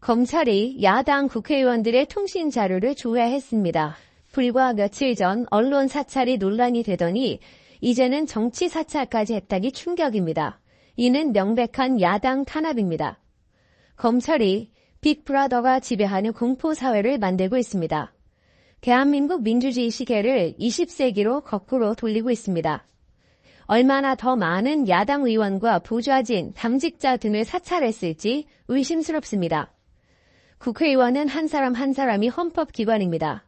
검찰이 야당 국회의원들의 통신 자료를 조회했습니다. 불과 며칠 전 언론 사찰이 논란이 되더니 이제는 정치 사찰까지 했다기 충격입니다. 이는 명백한 야당 탄압입니다. 검찰이 빅브라더가 지배하는 공포사회를 만들고 있습니다. 대한민국 민주주의 시계를 20세기로 거꾸로 돌리고 있습니다. 얼마나 더 많은 야당 의원과 보좌진, 당직자 등을 사찰했을지 의심스럽습니다. 국회의원은 한 사람 한 사람이 헌법기관입니다.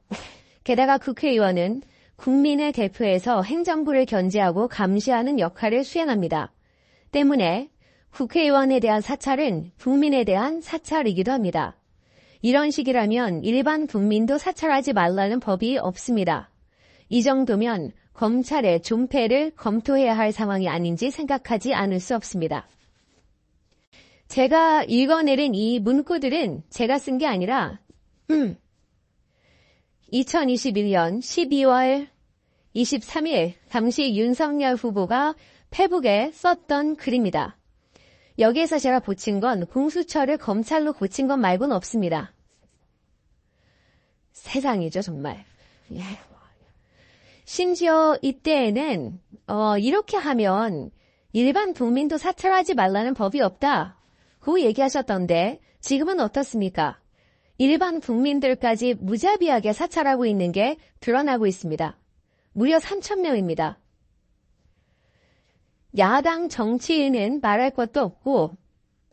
게다가 국회의원은 국민을 대표해서 행정부를 견제하고 감시하는 역할을 수행합니다. 때문에 국회의원에 대한 사찰은 국민에 대한 사찰이기도 합니다. 이런 식이라면 일반 국민도 사찰하지 말라는 법이 없습니다. 이 정도면 검찰의 존폐를 검토해야 할 상황이 아닌지 생각하지 않을 수 없습니다. 제가 읽어내린 이 문구들은 제가 쓴 게 아니라 2021년 12월 23일 당시 윤석열 후보가 페북에 썼던 글입니다. 여기에서 제가 고친 건 공수처를 검찰로 고친 것 말고는 없습니다. 세상이죠, 정말. 예. 심지어 이때에는 이렇게 하면 일반 국민도 사찰하지 말라는 법이 없다고 얘기하셨던데 지금은 어떻습니까? 일반 국민들까지 무자비하게 사찰하고 있는 게 드러나고 있습니다. 무려 3,000명입니다. 야당 정치인은 말할 것도 없고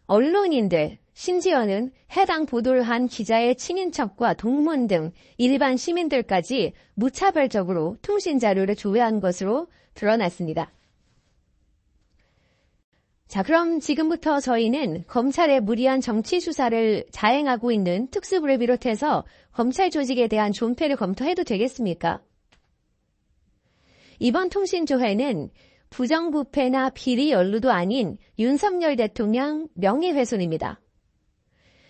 언론인들, 심지어는 해당 보도를 한 기자의 친인척과 동문 등 일반 시민들까지 무차별적으로 통신 자료를 조회한 것으로 드러났습니다. 자, 그럼 지금부터 저희는 검찰의 무리한 정치 수사를 자행하고 있는 특수부를 비롯해서 검찰 조직에 대한 존폐를 검토해도 되겠습니까? 이번 통신 조회는 부정부패나 비리 연루도 아닌 윤석열 대통령 명예훼손입니다.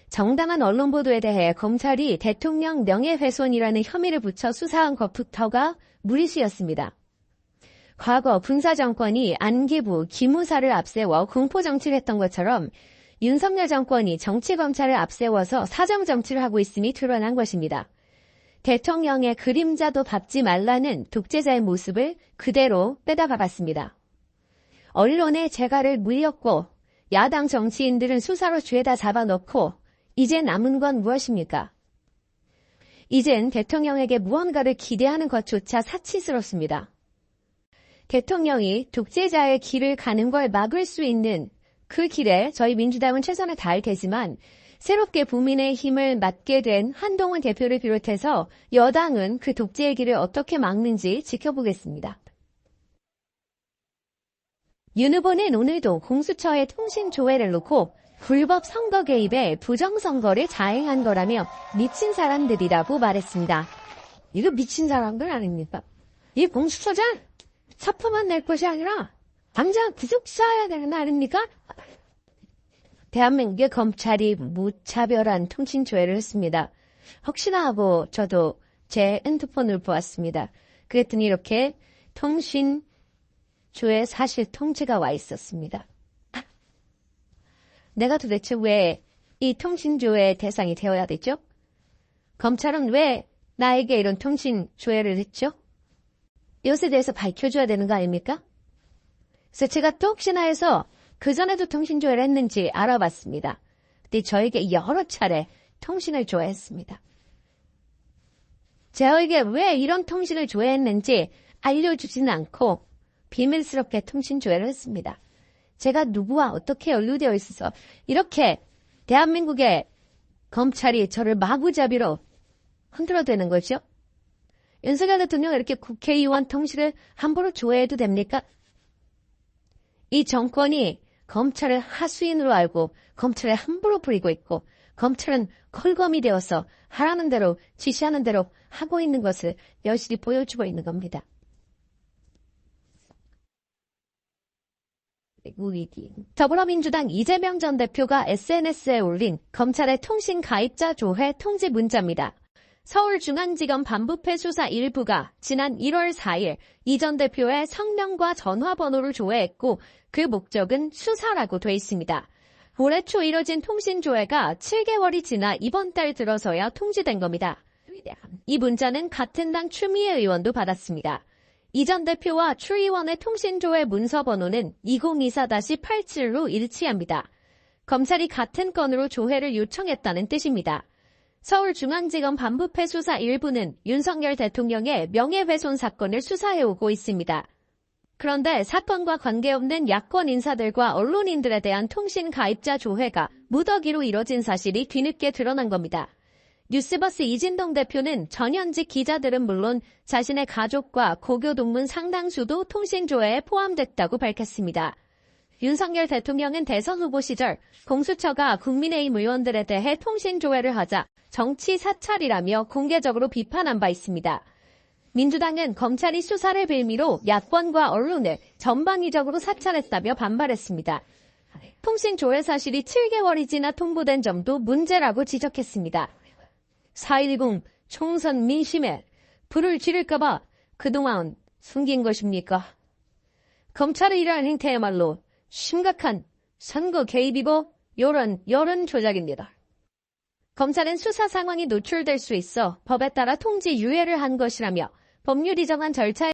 정당한 언론 보도에 대해 검찰이 대통령 명예훼손이라는 혐의를 붙여 수사한 것부터가 무리수였습니다. 과거 군사정권이 안기부, 기무사를 앞세워 공포정치를 했던 것처럼 윤석열 정권이 정치검찰을 앞세워서 사정정치를 하고 있음이 드러난 것입니다. 대통령의 그림자도 밟지 말라는 독재자의 모습을 그대로 빼다박았습니다. 언론의 재갈을 물렸고 야당 정치인들은 수사로 죄다 잡아넣고 이제 남은 건 무엇입니까? 이젠 대통령에게 무언가를 기대하는 것조차 사치스럽습니다. 대통령이 독재자의 길을 가는 걸 막을 수 있는 그 길에 저희 민주당은 최선을 다할 테지만 새롭게 국민의힘을 맡게 된 한동훈 대표를 비롯해서 여당은 그 독재의 길을 어떻게 막는지 지켜보겠습니다. 윤 후보는 오늘도 공수처의 통신 조회를 놓고 불법 선거 개입에 부정선거를 자행한 거라며 미친 사람들이라고 말했습니다. 이거 미친 사람들 아닙니까? 이 공수처장 사표만 낼 것이 아니라 당장 구속 쏴야 되는 거 아닙니까? 대한민국의 검찰이 무차별한 통신 조회를 했습니다. 혹시나 하고 저도 제 핸드폰을 보았습니다. 그랬더니 이렇게 통신 조회 사실 통지가 와 있었습니다. 내가 도대체 왜 이 통신 조회 대상이 되어야 되죠? 검찰은 왜 나에게 이런 통신 조회를 했죠? 이것에 대해서 밝혀줘야 되는 거 아닙니까? 그래서 제가 또 혹시나 해서 그전에도 통신 조회를 했는지 알아봤습니다. 근데 저에게 여러 차례 통신을 조회했습니다. 저에게 왜 이런 통신을 조회했는지 알려주지는 않고 비밀스럽게 통신 조회를 했습니다. 제가 누구와 어떻게 연루되어 있어서 이렇게 대한민국의 검찰이 저를 마구잡이로 흔들어대는 거죠? 윤석열 대통령 이렇게 국회의원 통신을 함부로 조회해도 됩니까? 이 정권이 검찰을 하수인으로 알고 검찰을 함부로 부리고 있고 검찰은 콜검이 되어서 하라는 대로 지시하는 대로 하고 있는 것을 여실히 보여주고 있는 겁니다. 더불어민주당 이재명 전 대표가 SNS에 올린 검찰의 통신 가입자 조회 통지 문자입니다. 서울중앙지검 반부패 수사 일부가 지난 1월 4일 이 전 대표의 성명과 전화번호를 조회했고 그 목적은 수사라고 돼 있습니다. 올해 초 이뤄진 통신조회가 7개월이 지나 이번 달 들어서야 통지된 겁니다. 이 문자는 같은 당 추미애 의원도 받았습니다. 이 전 대표와 추 의원의 통신조회 문서 번호는 2024-87로 일치합니다. 검찰이 같은 건으로 조회를 요청했다는 뜻입니다. 서울중앙지검 반부패 수사 1부는 윤석열 대통령의 명예훼손 사건을 수사해오고 있습니다. 그런데 사건과 관계없는 야권 인사들과 언론인들에 대한 통신 가입자 조회가 무더기로 이뤄진 사실이 뒤늦게 드러난 겁니다. 뉴스버스 이진동 대표는 전현직 기자들은 물론 자신의 가족과 고교 동문 상당수도 통신 조회에 포함됐다고 밝혔습니다. 윤석열 대통령은 대선 후보 시절 공수처가 국민의힘 의원들에 대해 통신 조회를 하자 정치 사찰이라며 공개적으로 비판한 바 있습니다. 민주당은 검찰이 수사를 빌미로 야권과 언론을 전방위적으로 사찰했다며 반발했습니다. 통신 조회 사실이 7개월이 지나 통보된 점도 문제라고 지적했습니다. 4.10 총선 민심에 불을 지를까봐 그동안 숨긴 것입니까? 검찰의 이러한 행태야말로 심각한 선거 개입이고 여론 조작입니다. 검찰은 수사 상황이 노출될 수 있어 법에 따라 통지 유예를 한 것이라며 법률이 정한 절차에